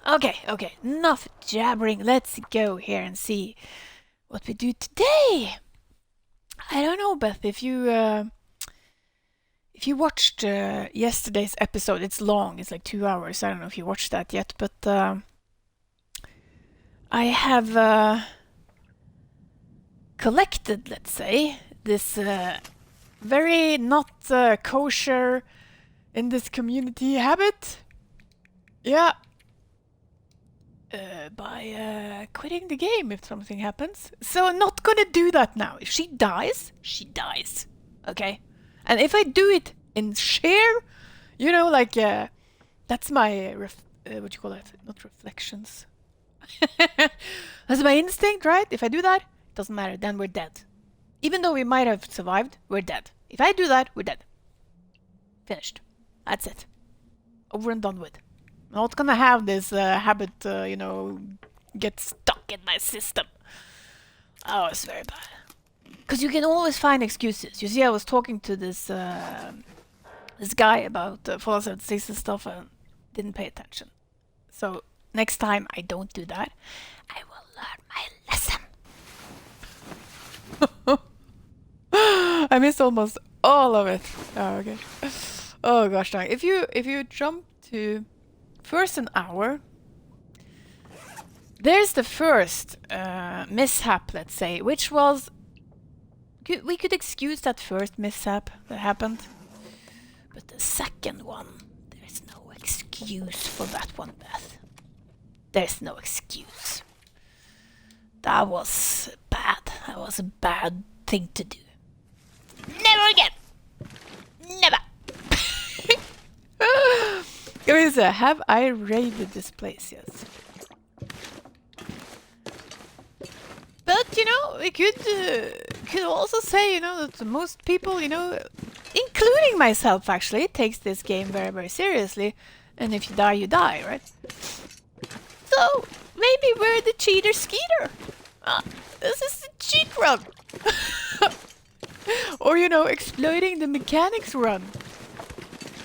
Okay, enough jabbering. Let's go here and see what we do today. I don't know, Beth, if you watched yesterday's episode. It's long. It's like 2 hours. I don't know if you watched that yet, but I have collected, let's say, this very not kosher in this community habit. Yeah. By quitting the game if something happens. So I'm not gonna do that now. If she dies, she dies. Okay? And if I do it in share, like, that's my, what do you call that? Not reflections. That's my instinct, right? If I do that, it doesn't matter. Then we're dead. Even though we might have survived, we're dead. If I do that, we're dead. Finished. That's it. Over and done with. I'm not gonna have this habit, get stuck in my system. Oh, it's very bad. Because you can always find excuses. You see, I was talking to this guy about Fallout 76 and stuff and didn't pay attention. So next time I don't do that, I will learn my lesson. I missed almost all of it. Oh, okay. Oh gosh, dang. If you jump to first an hour, there's the first mishap, let's say, which was... We could excuse that first mishap that happened. But the second one, there's no excuse for that one, Beth. There's no excuse. That was bad. That was a bad thing to do. Never again! Never! Have I raided this place? Yes. But, we could also say, that most people, including myself actually, takes this game very, very seriously. And if you die, you die, right? So, maybe we're the cheater skeeter. This is the cheat run. Or, exploiting the mechanics run.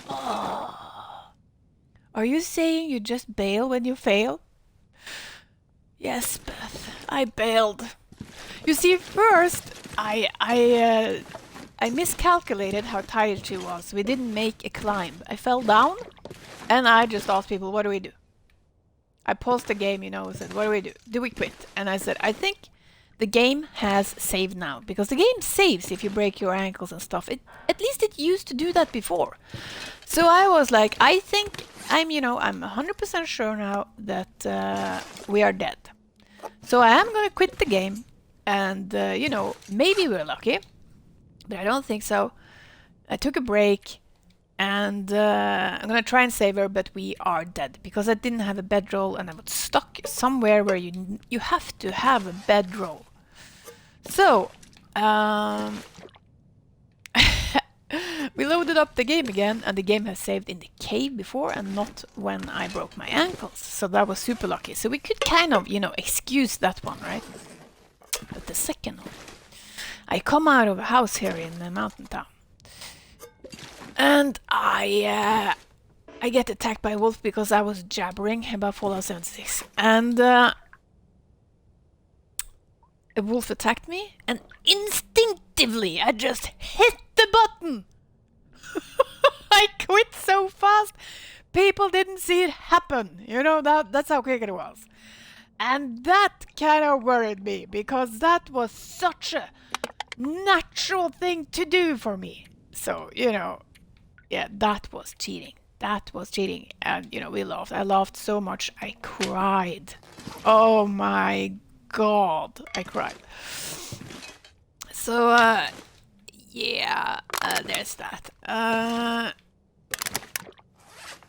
Oh. Are you saying you just bail when you fail? Yes, Beth, I bailed. You see, first, I miscalculated how tired she was. We didn't make a climb. I fell down, and I just asked people, what do we do? I paused the game, and said, what do we do? Do we quit? And I said, I think the game has saved now. Because the game saves if you break your ankles and stuff. At least it used to do that before. So I was like, I think I'm 100% sure now that we are dead. So I am gonna quit the game, and maybe we're lucky, but I don't think so. I took a break, and I'm gonna try and save her, but we are dead because I didn't have a bedroll, and I was stuck somewhere where you have to have a bedroll. So we loaded up the game again, and the game has saved in the cave before and not when I broke my ankles. So that was super lucky. So we could kind of, excuse that one, right? But the second one, I come out of a house here in the mountain town, and I get attacked by a wolf because I was jabbering about Fallout 76, and a wolf attacked me, and instinctively I just hit the button. I quit so fast, people didn't see it happen. That's how quick it was. And that kind of worried me, because that was such a natural thing to do for me. So, yeah, that was cheating. That was cheating. And, we laughed. I laughed so much, I cried. Oh my God, I cried. So, yeah, there's that.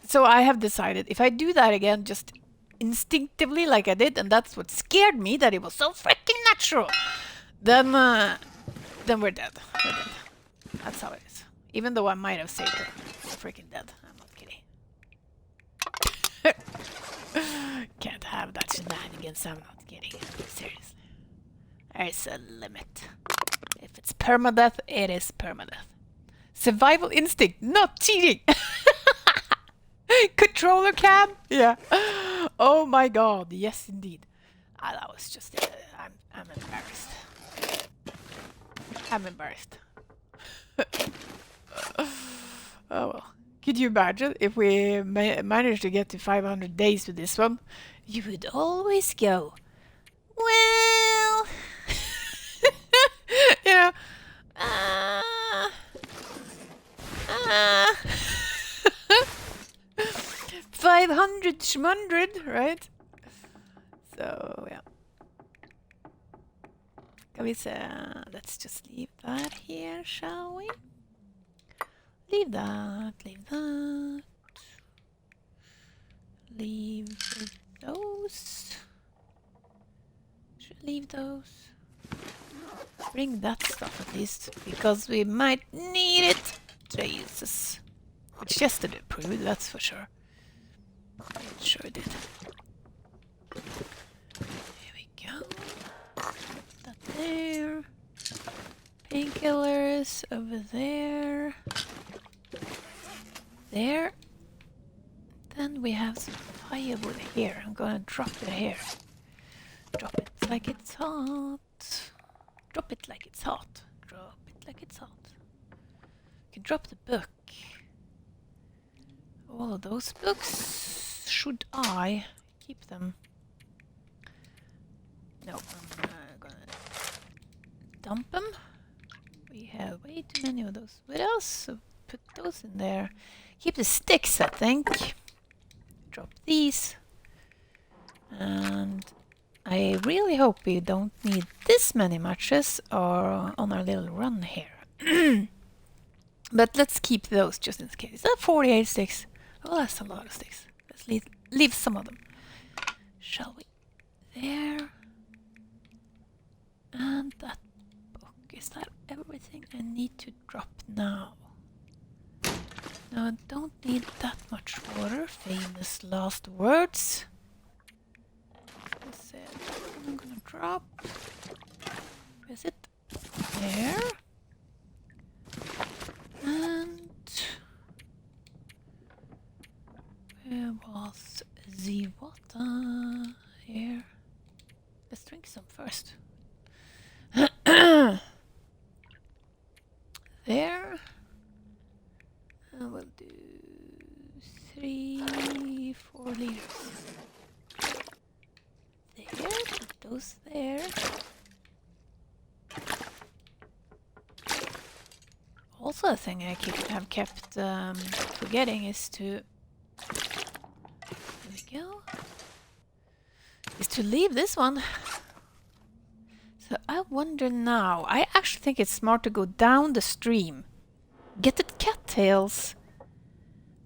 So I have decided, if I do that again, just instinctively like I did, and that's what scared me, that it was so freaking natural, then we're dead. We're dead. That's how it is. Even though I might have saved her, we're freaking dead. I'm not kidding. Can't have that shenanigans. I'm not kidding. Seriously. There's a limit. If it's permadeath, it is permadeath. Survival instinct, not cheating. Controller cam? Yeah. Oh my god, yes indeed. Ah, that was just... I'm embarrassed. I'm embarrassed. Oh well. Could you imagine if we managed to get to 500 days with this one? You would always go, well... you know... Uh, uh, 500 schmundred, right? So, yeah. Can we say, let's just leave that here, shall we? Leave that, leave that. Leave those. Should leave those. Bring that stuff at least, because we might need it. Jesus. Which yesterday proved, that's for sure. It sure did. Here we go. That there. Painkillers over there. There. Then we have some firewood here. I'm gonna drop it here. Drop it like it's hot. Drop it like it's hot. Drop it like it's hot. You can drop the book. All of those books. Should I keep them? No, I'm gonna dump them. We have way too many of those with us, so put those in there. Keep the sticks, I think. Drop these. And I really hope we don't need this many matches or on our little run here. But let's keep those just in case. Is that 48 sticks? Oh, that's a lot of sticks. Let's leave some of them. Shall we? There. And that book. Is that everything I need to drop now? No, I don't need that much water. Famous last words. Let's see. I'm gonna drop. Is it there? And where was the water? Here. Let's drink some first. There. And we'll do 3, 4 liters. There, put those there. Also, a thing I have kept forgetting is to... There we go. Is to leave this one. So I wonder now, I actually think it's smart to go down the stream, get the cattails,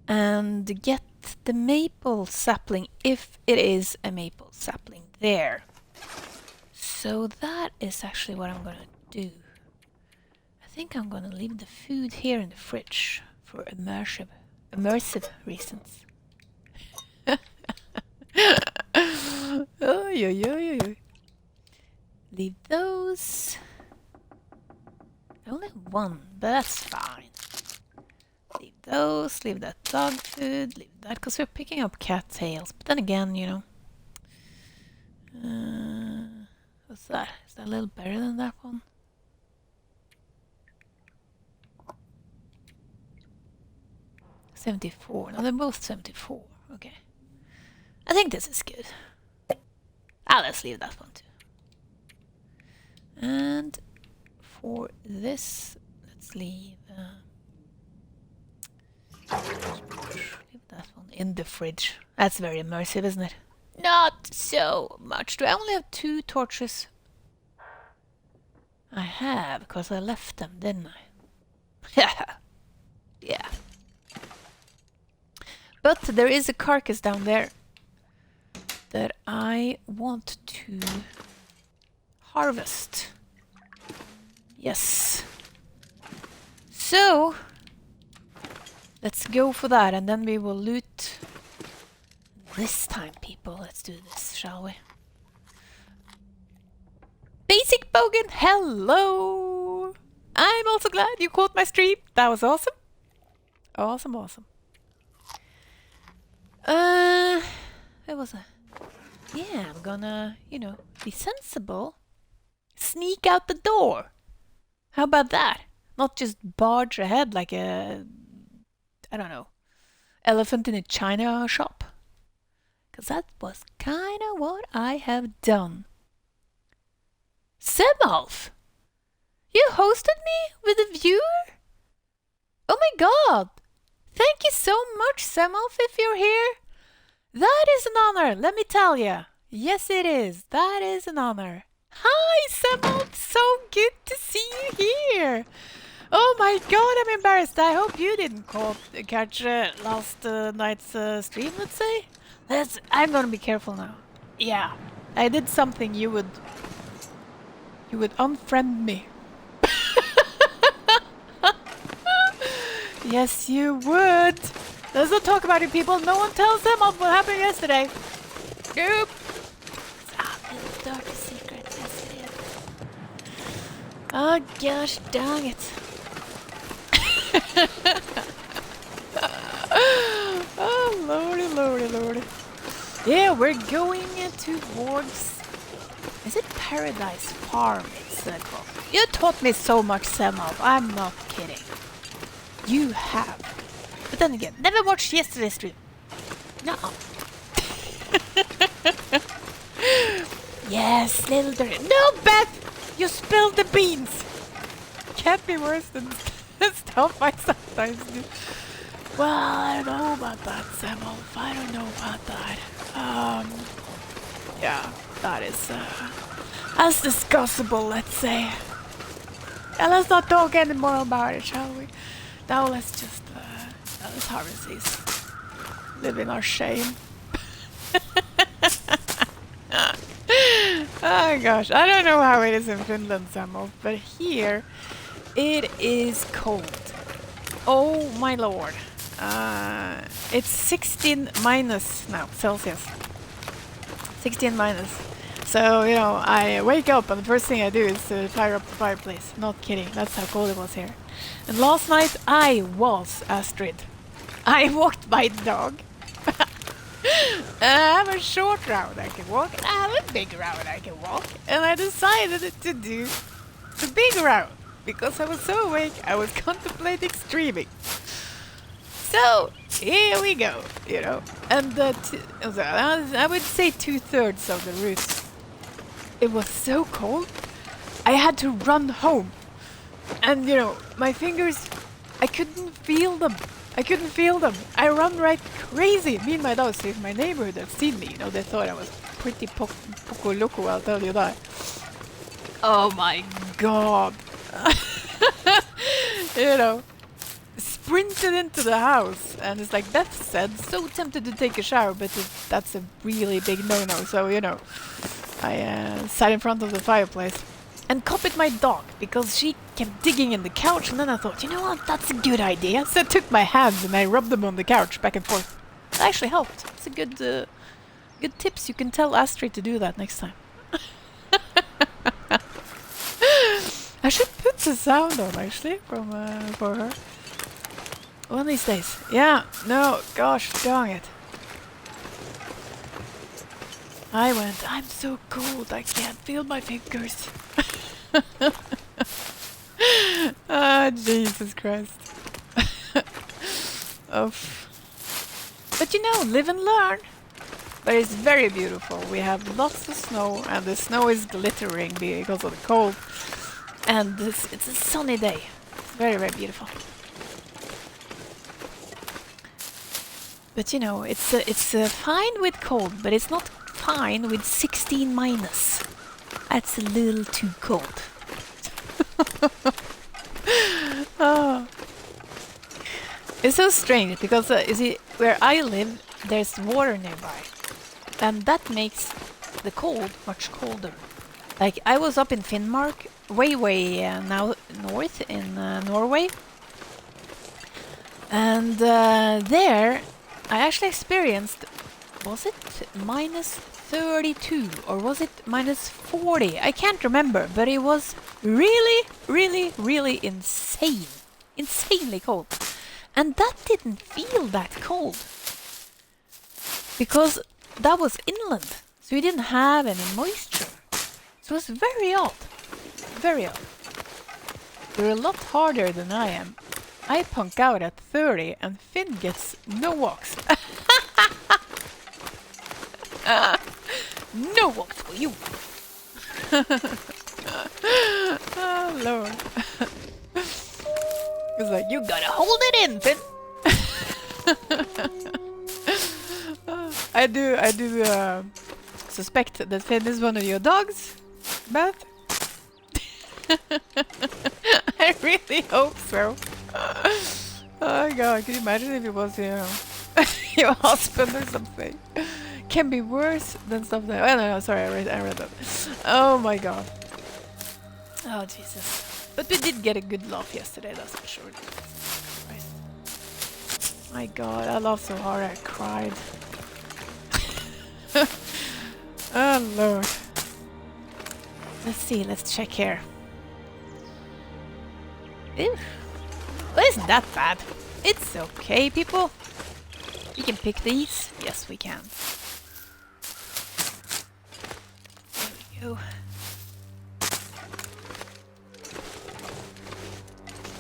and get the maple sapling, if it is a maple sapling there. So that is actually what I'm gonna do. I think I'm gonna leave the food here in the fridge for immersive reasons. Oh, yo. Leave those. I only have one, but that's fine. Leave those, leave that dog food, leave that, because we're picking up cattails. But then again, you know. What's that? Is that a little better than that one? $74. No, they're both 74. Okay. I think this is good. Let's leave that one too. And for this, let's leave that one in the fridge. That's very immersive, isn't it? Not so much. Do I only have 2 torches? I have, because I left them, didn't I? Yeah. But there is a carcass down there that I want to harvest. Yes. So, let's go for that, and then we will loot this time, people. Let's do this, shall we? Basic Bogan, hello! I'm also glad you caught my stream. That was awesome. Awesome. Where was I? yeah, I'm gonna, you know, be sensible. Sneak out the door. How about that? Not just barge ahead like a, I don't know, elephant in a china shop. Because that was kind of what I have done. Semalf, you hosted me with a viewer? Oh my god! Thank you so much, Semalf, if you're here. That is an honor, let me tell you. Yes, it is. That is an honor. Hi, Semalf. So good to see you here. Oh my god, I'm embarrassed. I hope you didn't catch last night's stream, let's say. I'm gonna be careful now. Yeah, I did something you would unfriend me. Yes, you would. Let's not talk about it, people. No one tells them of what happened yesterday. Nope. Little dirty secret. Yes, it is. Oh gosh, dang it. Oh lordy, lordy, lordy. Yeah, we're going towards. Is it Paradise Farm? It's called. You taught me so much, Semalf. I'm not kidding. You have. But then again, never watched yesterday's stream. No. Yes, little dirty. No, Beth! You spilled the beans! Can't be worse than stuff I sometimes do. Well, I don't know about that, Semalf. I don't know about that. Yeah, that is, that's discussable, let's say. And let's not talk anymore about it, shall we? Now let's just, let's harvest these. Live in our shame. Oh gosh, I don't know how it is in Finland, Samuel, but here it is cold. Oh my lord. It's 16 minus now, Celsius. 16 minus. So, you know, I wake up and the first thing I do is to fire up the fireplace. Not kidding, that's how cold it was here. And last night I was Astrid. I walked my dog. I have a short route I can walk, and I have a big route I can walk. And I decided to do the big route because I was so awake I was contemplating streaming. So here we go, you know. And I would say 2/3 of the route. It was so cold, I had to run home. And you know, my fingers, I couldn't feel them. I run like crazy. Me and my dogs in my neighborhood have seen me. You know, they thought I was pretty poco loco, I'll tell you that. Oh my god. You know, sprinted into the house. And it's like Beth said, so tempted to take a shower, but that's a really big no-no. So, you know, I sat in front of the fireplace and copied my dog because she kept digging in the couch, and then I thought, you know what, that's a good idea. So I took my hands and I rubbed them on the couch back and forth. It actually helped. It's a good tips. You can tell Astrid to do that next time. I should put the sound on actually from for her. One of these days. Yeah, no, gosh, dang it. I'm so cold, I can't feel my fingers. Ah, Jesus Christ. But you know, live and learn. But it's very beautiful. We have lots of snow, and the snow is glittering because of the cold. And it's a sunny day. It's very, very beautiful. But you know, it's fine with cold, but it's not fine with 16 minus. That's a little too cold. Oh. It's so strange because you see, where I live, there's water nearby, and that makes the cold much colder. Like I was up in Finnmark, way now north in Norway, and there I actually experienced, was it minus 32 or was it minus 40? I can't remember, but it was really insane. Insanely cold. And that didn't feel that cold. Because that was inland. So we didn't have any moisture. So it was very odd. Very odd. You're a lot harder than I am. I punk out at 30 and Finn gets no walks. No walks for you. Oh Lord. It's like, you gotta hold it in, Finn. I do suspect that Finn is one of your dogs, but I really hope so. Oh God, can you imagine if it was, you know, your husband or something? Can be worse than stuff that... Oh no, sorry, I read that. Oh my God. Oh Jesus. But we did get a good laugh yesterday, that's for sure. Right. My God, I laughed so hard I cried. Oh Lord. Let's see, let's check here. Ew. Well, isn't that bad? It's okay, people. We can pick these. Yes, we can. There we go.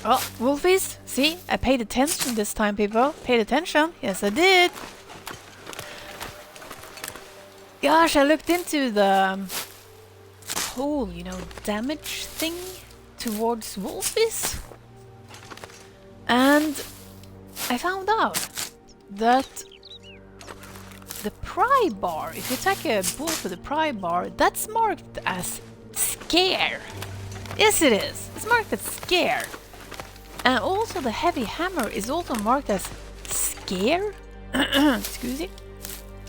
Oh, wolfies. See, I paid attention this time, people. Paid attention. Yes, I did. Gosh, I looked into the whole, you know, damage thing towards wolfies. And I found out that the pry bar, if you attack a wolf with a pry bar, that's marked as scare. Yes, it is. It's marked as scare. And also the heavy hammer is also marked as scare. Excuse me.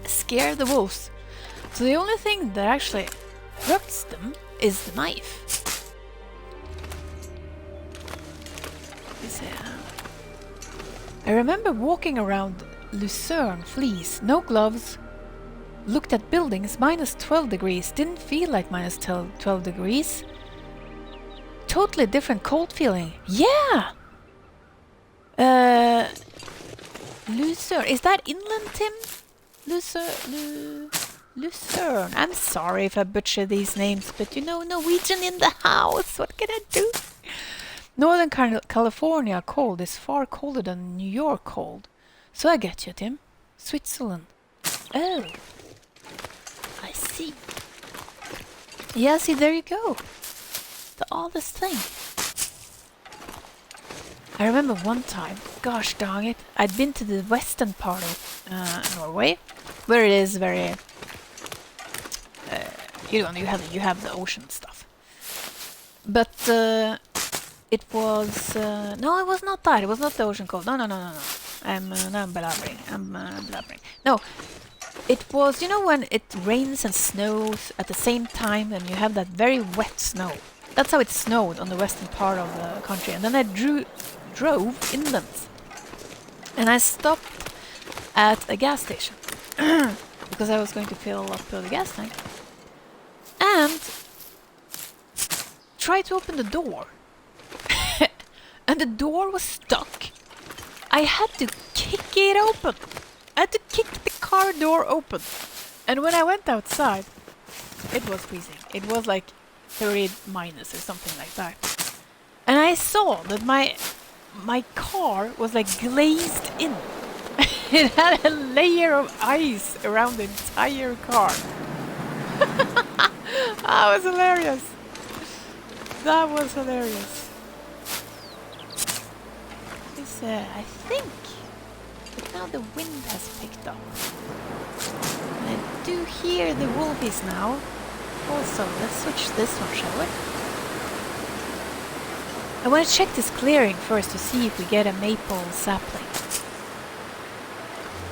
Scare the wolves. So the only thing that actually hurts them is the knife. I remember walking around Lucerne, Fleece, no gloves, looked at buildings, minus 12 degrees, didn't feel like minus 12 degrees. Totally different cold feeling. Yeah! Lucerne, is that inland, Tim? Lucerne. I'm sorry if I butcher these names, but you know, Norwegian in the house. What can I do? Northern California cold is far colder than New York cold. So I get you, Tim. Switzerland. Oh. I see. Yeah, see, there you go. The oddest thing. I remember one time, gosh dang it, I'd been to the western part of Norway, where it is very, you know, you have the ocean stuff. But it was no, it was not that. It was not the ocean cold. No. I'm blabbering. No, it was, you know, when it rains and snows at the same time, and you have that very wet snow. That's how it snowed on the western part of the country. And then I drove inland, and I stopped at a gas station because I was going to fill up the gas tank, and tried to open the door. And the door was stuck. I had to kick it open. I had to kick the car door open. And when I went outside, it was freezing. It was like 30 minus or something like that. And I saw that my car was like glazed in. It had a layer of ice around the entire car. That was hilarious. That was hilarious. I think, but now the wind has picked up. And I do hear the wolfies now. Also, let's switch this one, shall we? I want to check this clearing first to see if we get a maple sapling.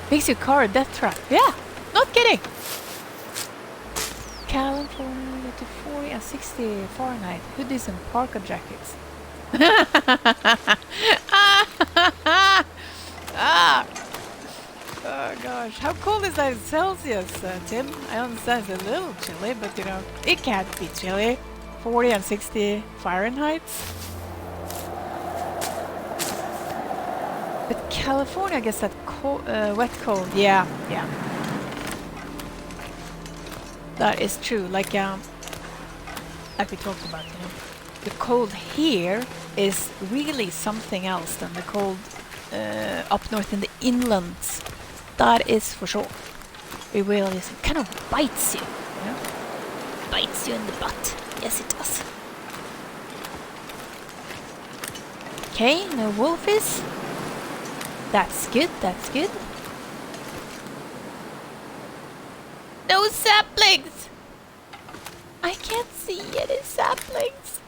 Makes your car a death trap. Yeah, not kidding. California to 40 and 60 Fahrenheit. Hoodies and parka jackets. Oh gosh, how cold is that in Celsius, Tim? I understand it's a little chilly, but you know, it can't be chilly. 40 and 60 Fahrenheit. But California gets that wet cold. Yeah. That is true. Like we talked about, you know, the cold here is really something else than the cold up north in the inlands. That is for sure. It really is. It kind of bites you, you know? Bites you in the butt. Yes, it does. Okay, no wolfies. That's good, that's good. No saplings! I can't see any saplings.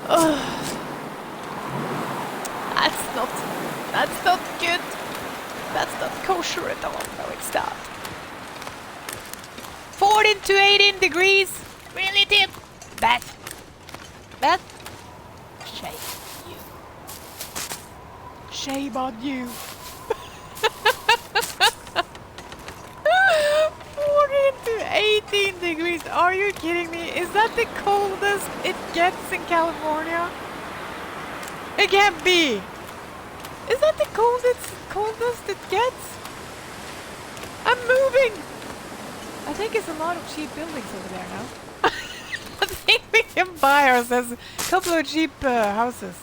Oh, that's not good. That's not kosher at all. No, it's not. 14 to 18 degrees. Really, Tim? Beth? Shame you. Shame on you. 14 to 18 degrees. Are you kidding me? Is that the coldest it gets in California? It can't be. Is that the coldest it gets? I'm moving. I think it's a lot of cheap buildings over there now. I think we can buy ourselves a couple of cheap houses.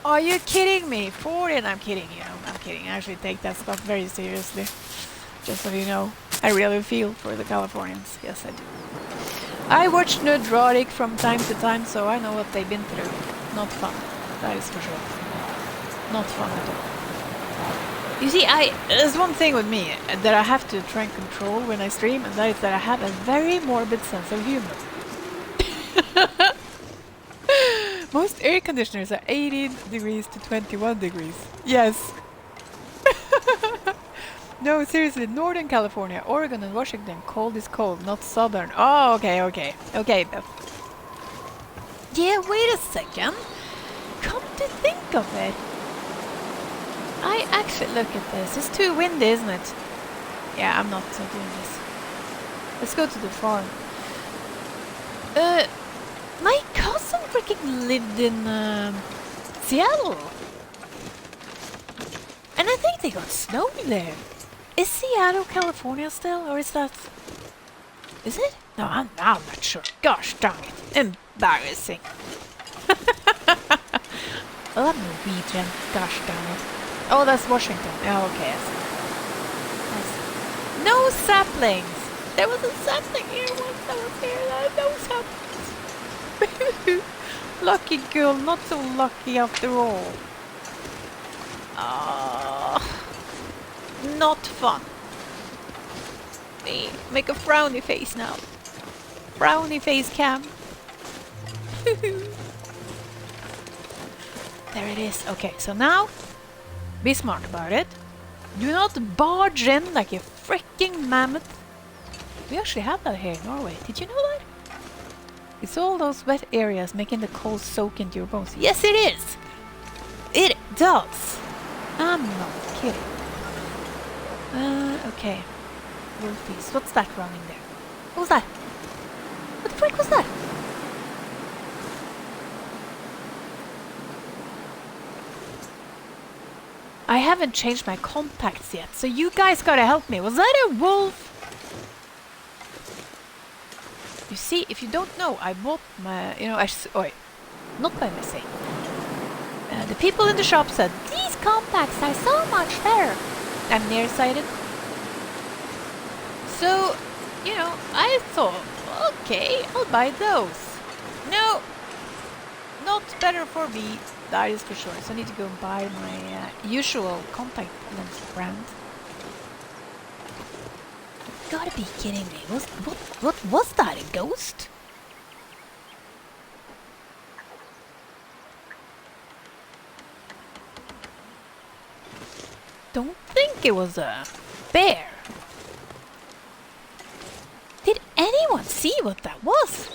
Are you kidding me? 14? I'm kidding you. I'm kidding. I actually take that stuff very seriously. Just so you know, I really feel for the Californians. Yes, I do. I watch Iiiiiik from time to time, so I know what they've been through. Not fun. That is for sure. Not fun at all. You see, there's one thing with me that I have to try and control when I stream, and that is that I have a very morbid sense of humor. Most air conditioners are 18 degrees to 21 degrees. Yes. No, seriously, Northern California, Oregon and Washington, cold is cold, not southern. Oh, okay. Okay, Beth. Yeah, wait a second. Come to think of it. I actually look at this. It's too windy, isn't it? Yeah, I'm not doing this. Let's go to the farm. My cousin freaking lived in Seattle. And I think they got snow there. Is Seattle, California still? Or is that... Is it? No, I'm not sure. Gosh darn it. Embarrassing. I love Norwegian. Gosh darn it. Oh, that's Washington. Oh, okay. Yes. No saplings. There was a sapling here once I was here. No saplings. Lucky girl. Not so lucky after all. Not fun. Make a frowny face now. Frowny face cam. There it is. Okay, so now be smart about it. Do not barge in like a freaking mammoth. We actually have that here in Norway. Did you know that? It's all those wet areas making the cold soak into your bones. Yes, it is. It does. I'm not kidding. Okay. Wolfies. What's that running there? What was that? What the frick was that? I haven't changed my contacts yet, so you guys gotta help me. Was that a wolf? You see, if you don't know, I bought my, not by mistake. The people in the shop said, these contacts are so much better. I'm nearsighted. So, I thought, okay, I'll buy those. No, not better for me, that is for sure. So I need to go and buy my usual contact lens brand. Gotta be kidding me. What was that, a ghost? Don't think it was a bear. Did anyone see what that was?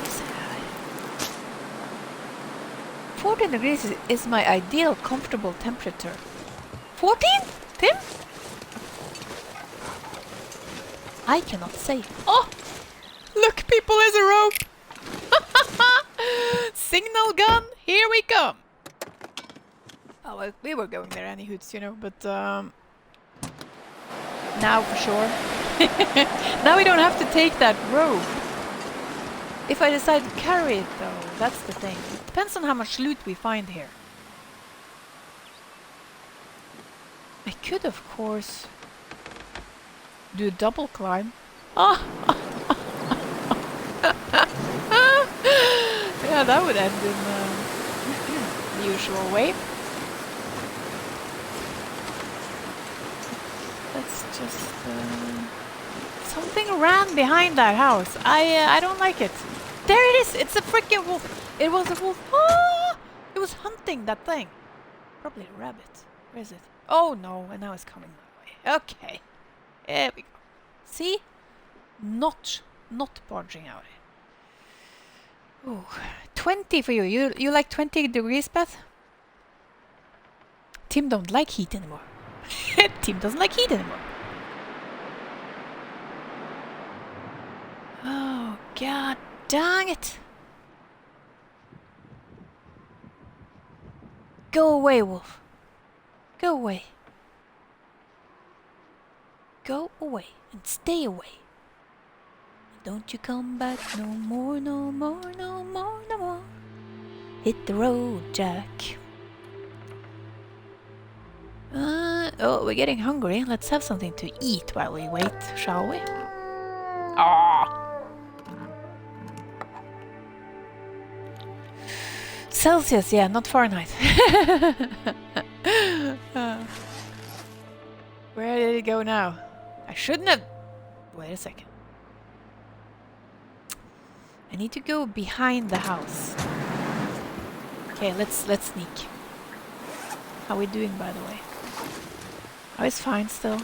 Yes, 14 degrees is my ideal comfortable temperature. 14? Tim? I cannot say. Oh! Look, people, there's a rope! Signal gun, here we come! Oh, well, we were going there any hoots, you know, but now for sure. Now we don't have to take that road. If I decide to carry it though, that's the thing. It depends on how much loot we find here. I could of course do a double climb. Ah! Yeah, that would end in the usual way. Let's just... something ran behind that house. I don't like it. There it is! It's a freaking wolf! It was a wolf! Ah! It was hunting that thing. Probably a rabbit. Where is it? Oh no, and now it's coming my way. Okay. There we go. See? Not barging out. Ooh, 20 for you. You like 20 degrees, Beth? Tim don't like heat anymore. Tim doesn't like heat anymore. Oh, god dang it. Go away, wolf. Go away. Go away and stay away. Don't you come back no more, no more, no more, no more. Hit the road, Jack. Oh, we're getting hungry. Let's have something to eat while we wait, shall we? Ah! Celsius, yeah, not Fahrenheit. Where did it go now? I shouldn't have... Wait a second. I need to go behind the house. Okay, let's sneak. How are we doing, by the way? Oh, it's fine still.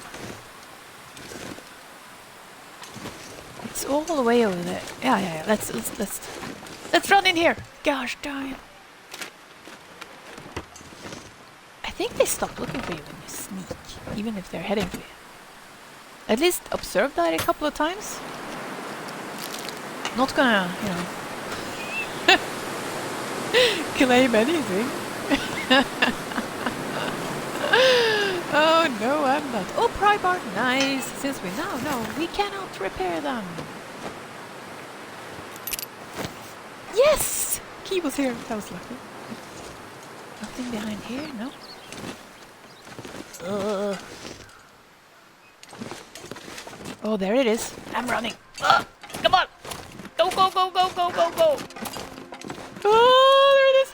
It's all the way over there. Yeah. Let's run in here. Gosh darn. I think they stop looking for you when you sneak, even if they're heading for you. At least observe that a couple of times. Not gonna, you know, claim anything. Oh no, I'm not. Oh, pry bar, nice. Since we now know we cannot repair them. Yes! Key was here. That was lucky. Nothing behind here, no. Oh, there it is. I'm running. Come on! Go, go, go, go, go, go, go! Oh, there it is!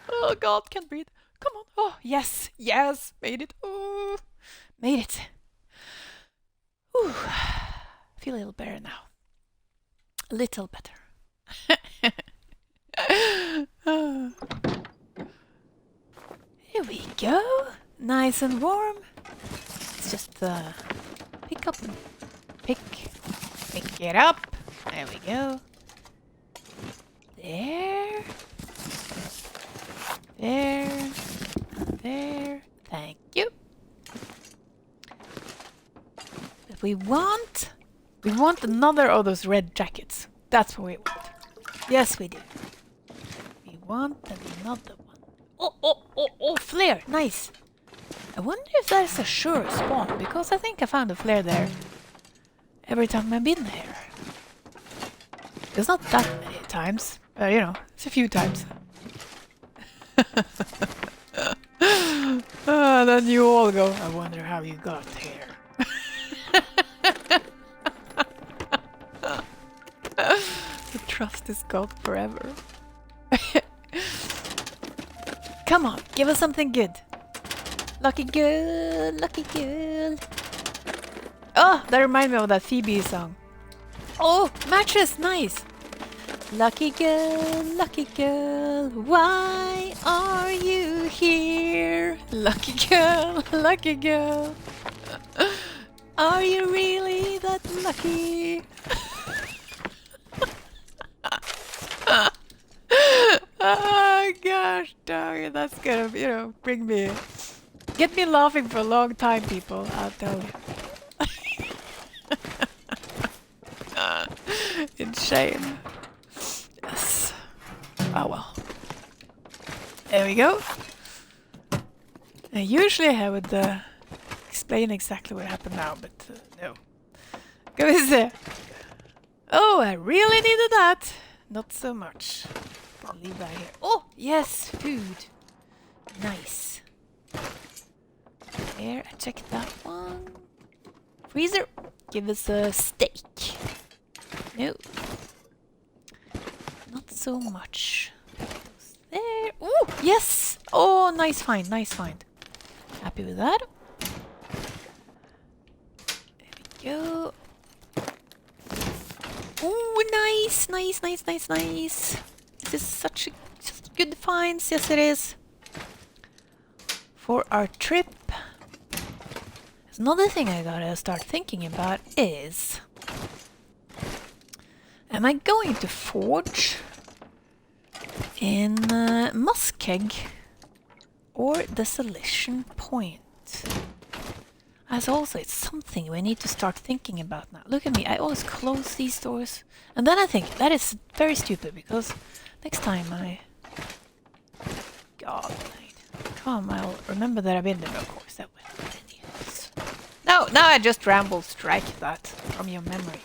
Oh god, can't breathe. Come on. Oh, yes, yes, made it. Oh, made it. Whew. Feel a little better now. A little better. Here we go. Nice and warm. Let's just pick up and pick it up. There we go. There. There. There. Thank you. But we want another of those red jackets. That's what we want. Yes, we do. We want another one. Oh, flare. Nice. I wonder if that's a sure spawn, because I think I found a flare there every time I've been here. It's not that many times, you know, it's a few times. Then you all go, I wonder how you got here. The trust is gone forever. Come on, give us something good. Lucky girl, lucky girl. Oh, that reminds me of that Phoebe song. Oh, mattress, nice. Lucky girl, why are you here? Lucky girl, are you really that lucky? Oh gosh, darn it, that's gonna, you know, get me laughing for a long time, people, I'll tell you. In shame. Yes. Oh well. There we go. Usually I would explain exactly what happened now, but no. Because oh, I really needed that. Not so much. I'll leave that here. Oh, yes, food. Nice. There, I checked that one. Freezer, give us a steak. No. Not so much. There. Oh, yes. Oh, nice find, nice find. Happy with that. There we go. Oh, nice, nice, nice, nice, nice. This is such good finds. Yes, it is. For our trip. There's another thing I gotta start thinking about is... am I going to forge in Muskeg or Desolation Point? As also, it's something we need to start thinking about now. Look at me, I always close these doors. And then I think, that is very stupid, because next time I... God, come, I'll remember that I've been there, of course, that way. No, now I just ramble, strike that from your memory.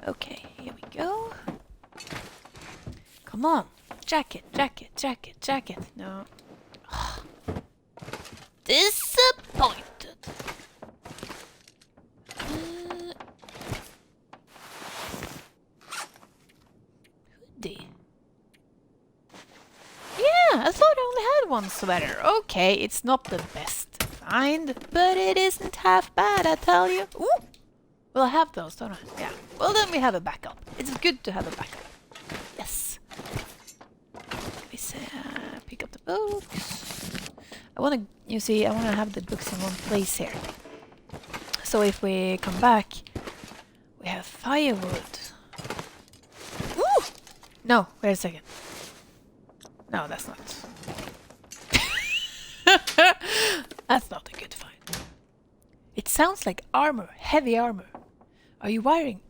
Okay, here we go. Come on, jacket, jacket, jacket, jacket. No. Disappointed. Hoodie. Yeah, I thought I only had one sweater. Okay, it's not the best find, but it isn't half bad, I tell you. Ooh. Well, I have those, don't I? Yeah. Well, then we have a backup. It's good to have a backup. Yes. We say, pick up the books. I want to, you see, I want to have the books in one place here. So if we come back, we have firewood. Ooh! No, wait a second. No, that's not. That's not a good find. It sounds like armor, heavy armor. Are you wearing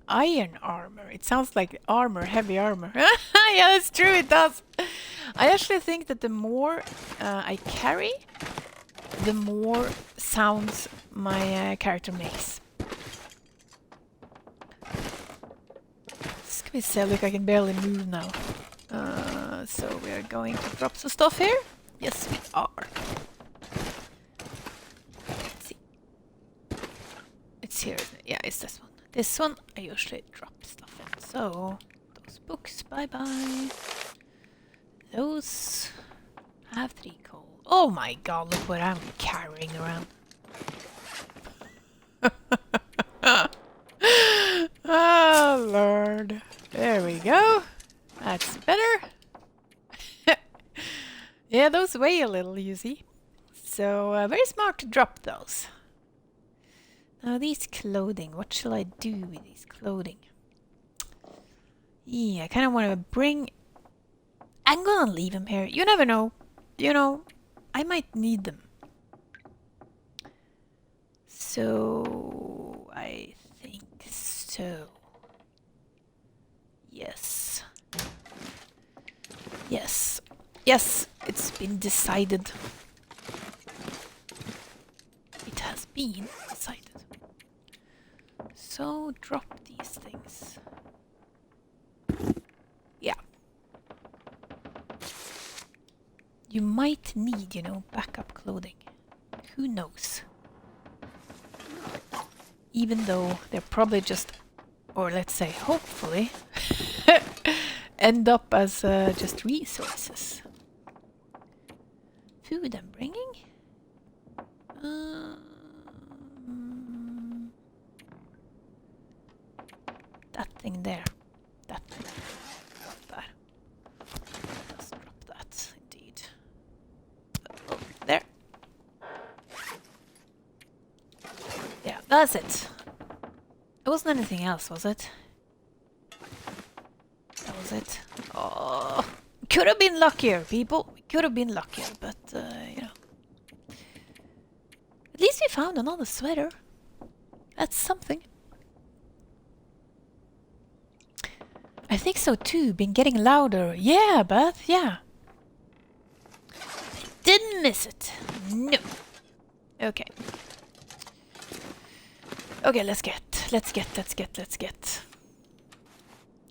iron armor? It sounds like armor, heavy armor. Yeah, that's true, it does. I actually think that the more I carry, the more sounds my character makes. Let me see, look, I can barely move now. So we are going to drop some stuff here. Yes, we are. Let's see. It's here, isn't it? Yeah, it's this one. This one, I usually drop stuff in. So, those books, bye-bye. Those have 3 coal. Oh my god, look what I'm carrying around. Oh, Lord. There we go. That's better. Yeah, those weigh a little, you see. So, very smart to drop those. Now, these clothing. What shall I do with these clothing? Yeah, I kind of want to bring... I'm gonna leave them here. You never know. You know, I might need them. So, I think so. Yes. Yes. Yes, it's been decided. It has been decided. So, drop these things. Yeah. You might need, you know, backup clothing. Who knows? Even though they're probably just, or let's say hopefully, end up as just resources. Food I'm bringing? That thing there. That thing. Drop that. Just drop that, indeed. Oh, there. Yeah, that's it. It wasn't anything else, was it? That was it. Oh, could have been luckier, people. We could have been luckier, but you know. At least we found another sweater. That's something. I think so too. Been getting louder. Yeah, Beth. Yeah. Didn't miss it. No. Okay. Okay, let's get.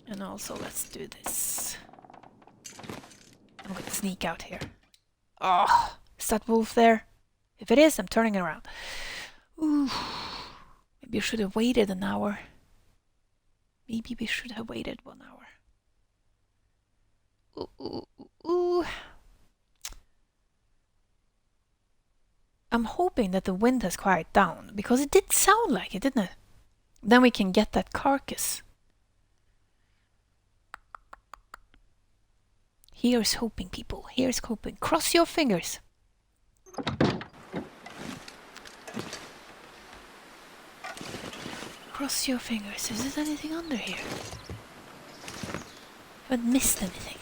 And also, let's do this. I'm gonna sneak out here. Oh, is that wolf there? If it is, I'm turning around. Ooh. Maybe I should have waited an hour. Maybe we should have waited 1 hour. Ooh. I'm hoping that the wind has quieted down, because it did sound like it, didn't it? Then we can get that carcass. Here's hoping, people. Here's hoping. Cross your fingers. Cross your fingers. Is there anything under here? I haven't missed anything.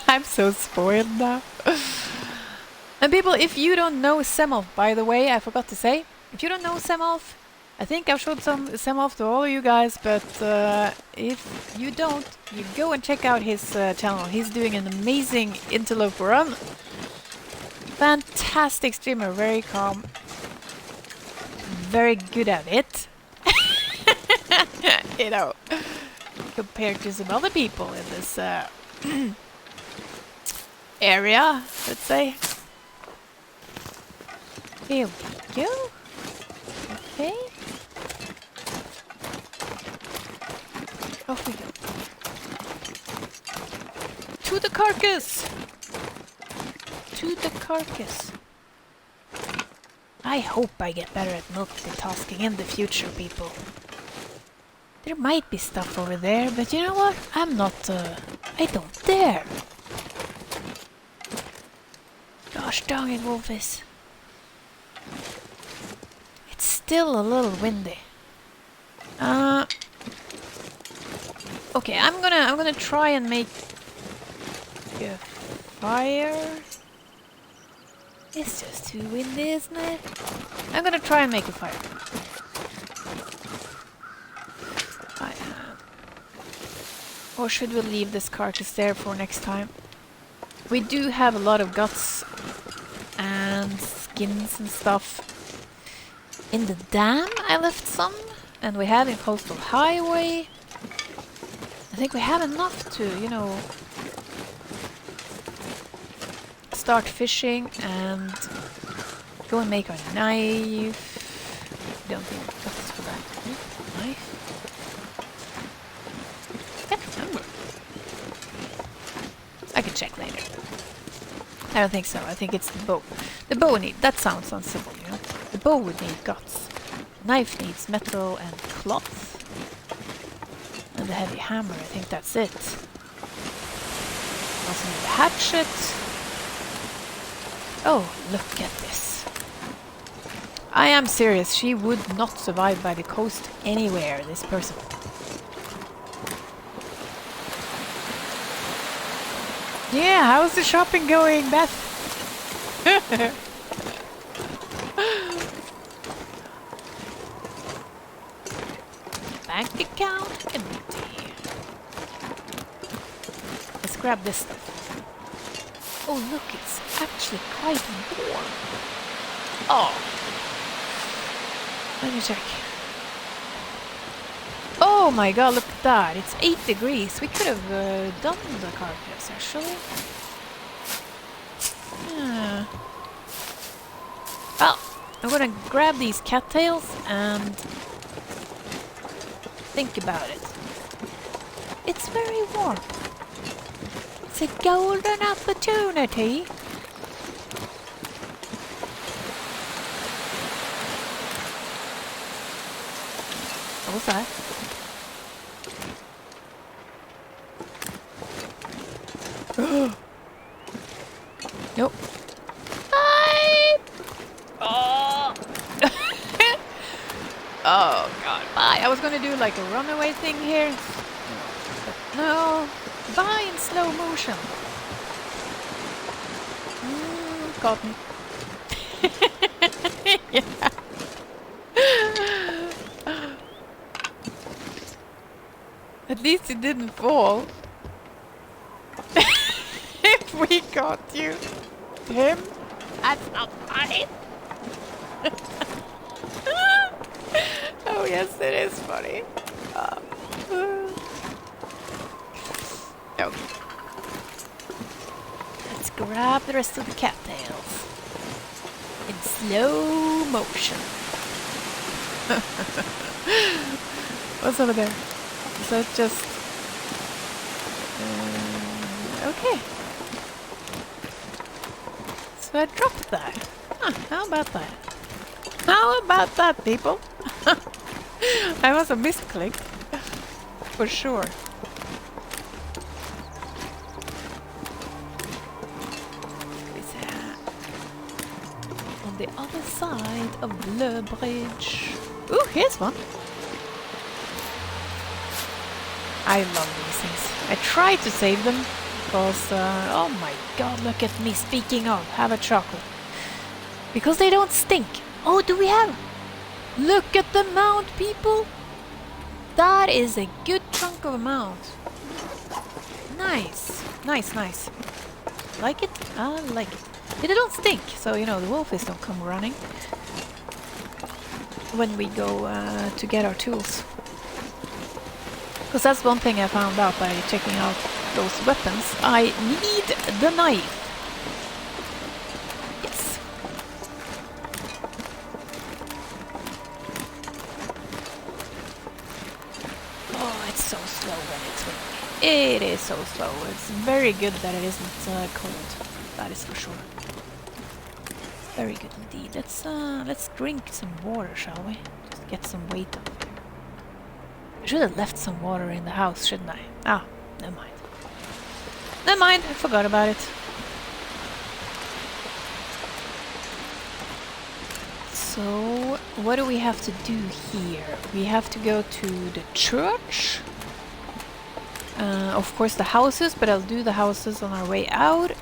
I'm so spoiled now. And people, if you don't know Semolf, by the way, I forgot to say, if you don't know Semolf, I think I've showed some Semolf to all of you guys, but if you don't, you go and check out his channel. He's doing an amazing Interloper run. Fantastic streamer, very calm, very good at it. You know, compared to some other people in this area, let's say. Here we go. Okay. Off we go. To the carcass! To the carcass. I hope I get better at multitasking in the future, people. There might be stuff over there, but you know what? I'm not, I don't dare. Gosh dang it, Wolfies. It's still a little windy. Okay, I'm gonna try and make a fire. It's just too windy, isn't it? I'm gonna try and make a fire. Or should we leave this carcass there for next time? We do have a lot of guts and skins and stuff. In the dam I left some, and we have in Coastal Highway. I think we have enough to, you know, start fishing and go and make our knife. Don't think guts for that. Knife. I can check later. I don't think so. I think it's the bow. The bow that sounds sensible, you know. The bow would need guts. The knife needs metal and cloth. And the heavy hammer, I think that's it. Also need a hatchet. Oh, look at this. I am serious. She would not survive by the coast anywhere, this person. Yeah, how's the shopping going, Beth? Bank account empty. Let's grab this stuff. Oh, look, it's actually quite warm. Oh. Let me check. Oh my god, look at that. It's 8 degrees. We could have done the carcass, actually. Yeah. Well, I'm gonna grab these cattails and think about it. It's very warm. It's a golden opportunity. What was that? Nope. Bye! Oh! Oh god, bye. I was gonna do like a runaway thing here. But no. Bye in slow motion. Got me. Yeah. But At least you didn't fall. If we got you, him, that's not funny. Oh yes, it is funny. Okay. Let's grab the rest of the cattails in slow motion. What's over there? Is that just... okay. So I dropped that. Huh, how about that? How about that, people? I must have misclicked. For sure. Is that on the other side of the bridge? Ooh, here's one. I love these things. I try to save them because, oh my god, look at me. Speaking of, have a chocolate. Because they don't stink. Oh, do we have? Look at the mount, people. That is a good chunk of a mount. Nice. Nice, nice. Like it? I like it. They don't stink, so, you know, the wolfies don't come running when we go to get our tools. Because that's one thing I found out by checking out those weapons. I need the knife. Yes. Oh, it's so slow when it's windy. It is so slow. It's very good that it isn't cold. That is for sure. Very good indeed. Let's drink some water, shall we? Just get some weight up here. I should have left some water in the house, shouldn't I? Ah, never mind. Never mind, I forgot about it. So, what do we have to do here? We have to go to the church. Of course the houses, but I'll do the houses on our way out.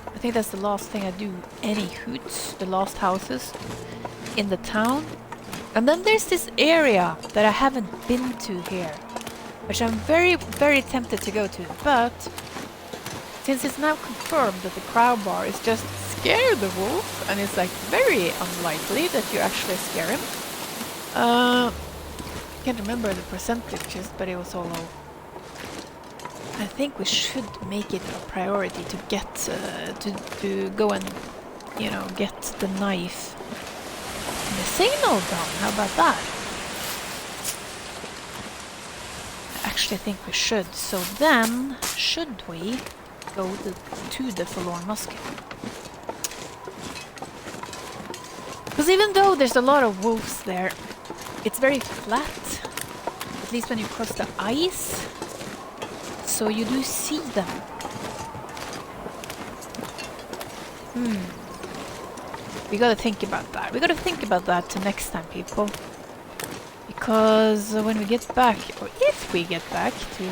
I think that's the last thing I do. Any hoots, the last houses in the town. And then there's this area that I haven't been to here, which I'm very, very tempted to go to. But since it's now confirmed that the crowbar is just scare the wolf, and it's like very unlikely that you actually scare him. I can't remember the percentages, but it was all low. I think we should make it a priority to get to go and, you know, get the knife and the signal done. How about that? I actually think we should. So then, should we go to the Forlorn Musket? Because even though there's a lot of wolves there, it's very flat. At least when you cross the ice. So you do see them. We gotta think about that. We gotta think about that to next time, people. Because when we get back, or if we get back to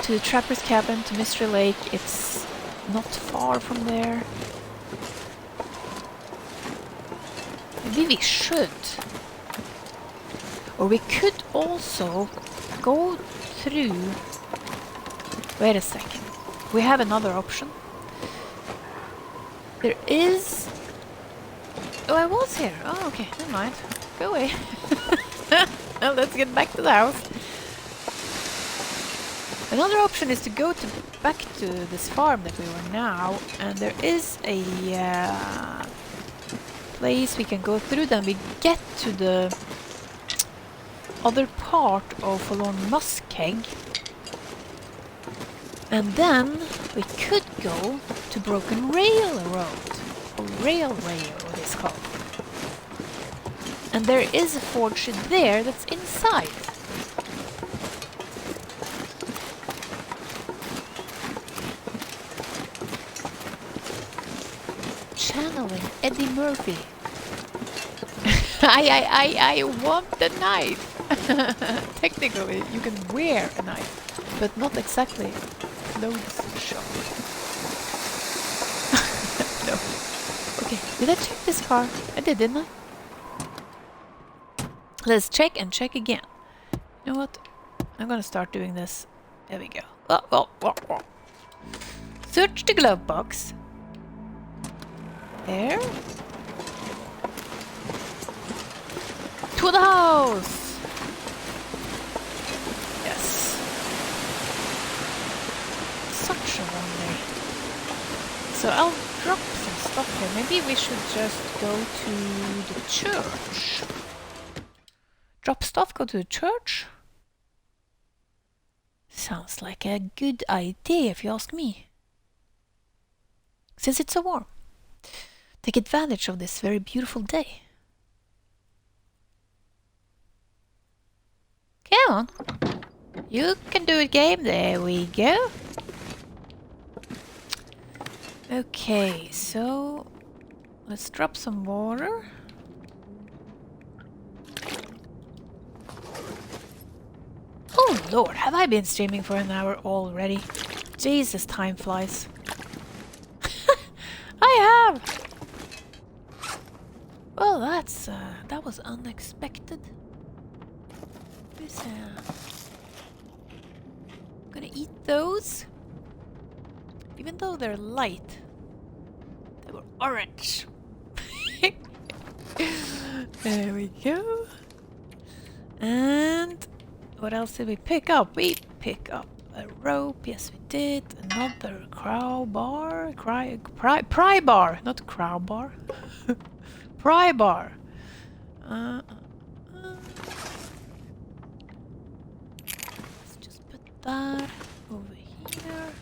the Trapper's Cabin, to Mystery Lake, it's not far from there. Maybe we should. Or we could also go through... Wait a second. We have another option. There is... Oh, I was here. Oh, okay. Never mind. Go away. Well, let's get back to the house. Another option is to go back to this farm that we were now. And there is a place we can go through. Then we get to the other part of Forlorn Musket, and then we could go to Broken Railroad, or Railway, what it's called. And there is a forge there that's inside. Channeling Eddie Murphy. I want the knife. Technically, you can wear a knife, but not exactly clothes shop. No. Okay, did I check this car? I did, didn't I? Let's check and check again. You know what? I'm gonna start doing this. There we go. Oh. Search the glove box. There. To the house! Yes. Such a wonder. So I'll drop some stuff here. Maybe we should just go to the church. Drop stuff, go to the church. Sounds like a good idea if you ask me. Since it's so warm. Take advantage of this very beautiful day. Come on. You can do it, game. There we go. Okay, so let's drop some water. Oh lord, have I been streaming for an hour already? Jesus, time flies. I have! Well, that was unexpected. Gonna eat those. Even though they're light, they were orange. There we go. And what else did we pick up? We pick up a rope. Yes, we did. Another crowbar. Pry bar, not crowbar. Pry bar. Let's just put that over here.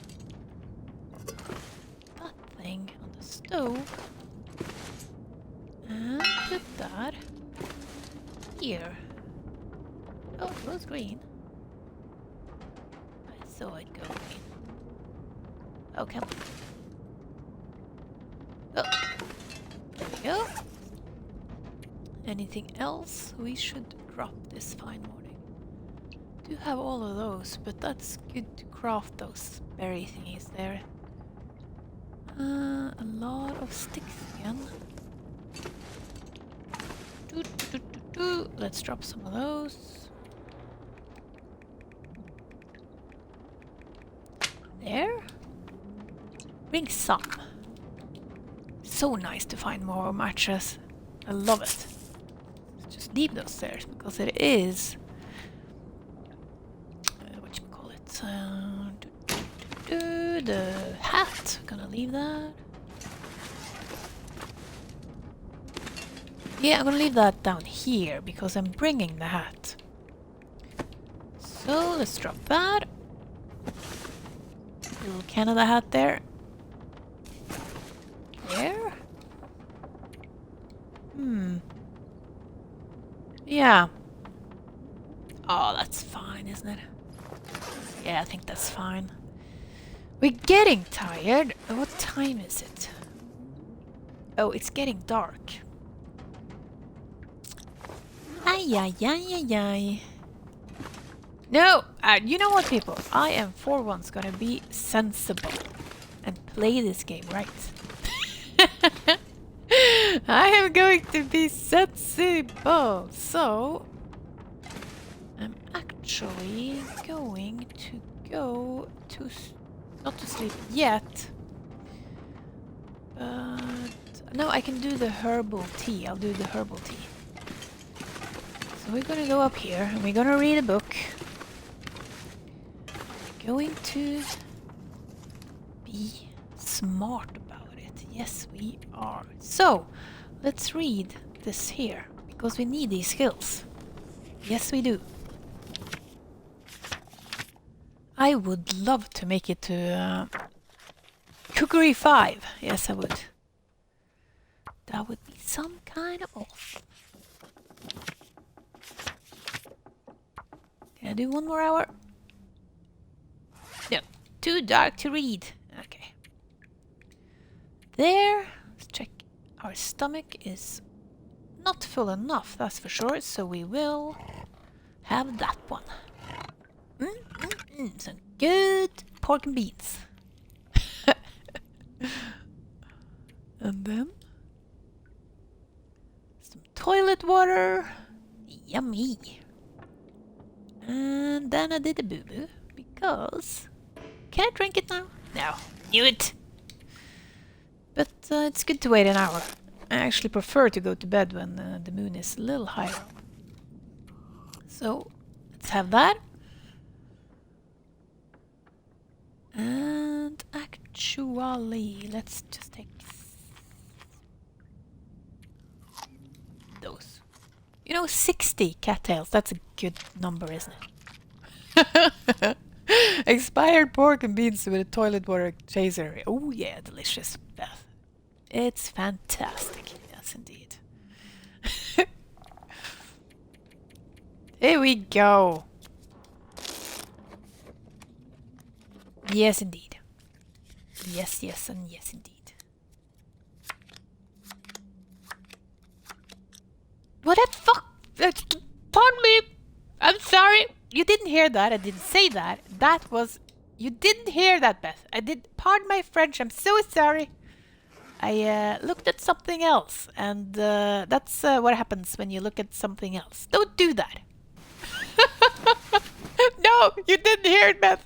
That thing on the stove. And put that here. Oh, it was green. I saw it go green. Oh, come on. Oh, there we go. Anything else we should drop this fine morning? Do have all of those, but that's good to craft those berry thingies there. A lot of sticks again. Let's drop some of those. There. Bring some. So nice to find more matches. I love it. Just leave those there because it is whatchamacallit, the hat. Gonna leave that. Yeah, I'm gonna leave that down here because I'm bringing the hat. So let's drop that. Little Canada hat there. There. Yeah. Oh, that's fine, isn't it? Yeah, I think that's fine. We're getting tired. What time is it? Oh, it's getting dark. Ay. No! You know what, people? I am for once gonna be sensible and play this game right. I am going to be sensible. So, I'm actually going to go to... not to sleep yet. But... no, I can do the herbal tea. I'll do the herbal tea. So we're gonna go up here and we're gonna read a book. We're going to be smart about it. Yes, we are. So, let's read this here because we need these skills. Yes, we do. I would love to make it to Cookery 5. Yes, I would. That would be some kind of off. Can I do one more hour? No, too dark to read. Okay. There. Let's check. Our stomach is not full enough, that's for sure. So we will have that one. Some good pork and beans. And then toilet water. Yummy. And then I did a boo-boo because... Can I drink it now? No. Knew it. But it's good to wait an hour. I actually prefer to go to bed when the moon is a little higher up. So, let's have that. And actually, let's just take those. You know, 60 cattails, that's a good number, isn't it? Expired pork and beans with a toilet water chaser. Oh yeah, delicious. It's fantastic. Yes, indeed. Here we go. Yes, indeed. Yes, yes, and yes, indeed. What the fuck? Pardon me. I'm sorry. You didn't hear that. I didn't say that. That was... You didn't hear that, Beth. I did... Pardon my French. I'm so sorry. I looked at something else. And that's what happens when you look at something else. Don't do that. No, you didn't hear it, Beth.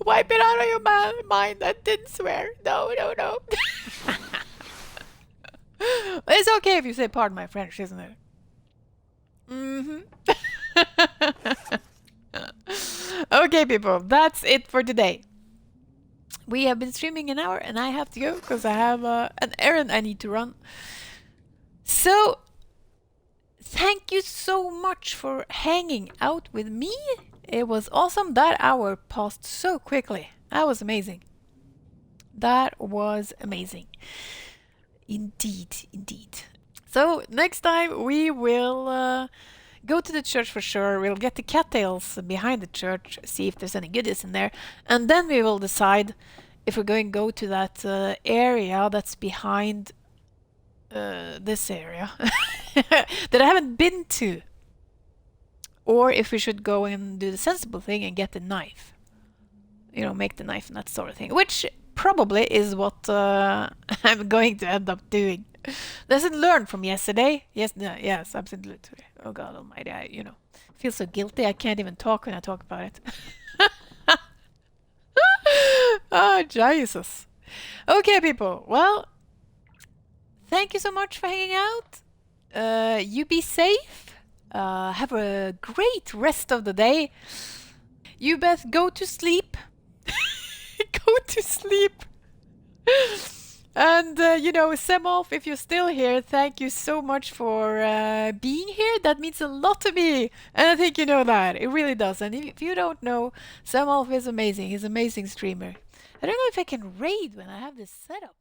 Wipe it out of your mind. I didn't swear. No, no, no. It's okay if you say pardon my French, isn't it? Mm-hmm. Okay, people, that's it for today. We have been streaming an hour and I have to go because I have an errand I need to run. So, thank you so much for hanging out with me. It was awesome. That hour passed so quickly. That was amazing. That was amazing. Indeed, indeed. So, next time we will... go to the church for sure. We'll get the cattails behind the church, see if there's any goodies in there, and then we will decide if we're going to go to that area that's behind this area that I haven't been to, or if we should go and do the sensible thing and get the knife. You know, make the knife and that sort of thing, which probably is what I'm going to end up doing. Lesson learned from yesterday. Yes, no, yes, absolutely. Oh God Almighty, I feel so guilty. I can't even talk when I talk about it. Oh Jesus. Okay, people. Well, thank you so much for hanging out. You be safe. Have a great rest of the day. You best go to sleep. Go to sleep. And, Semolf, if you're still here, thank you so much for being here. That means a lot to me. And I think you know that. It really does. And if you don't know, Semolf is amazing. He's an amazing streamer. I don't know if I can raid when I have this set up.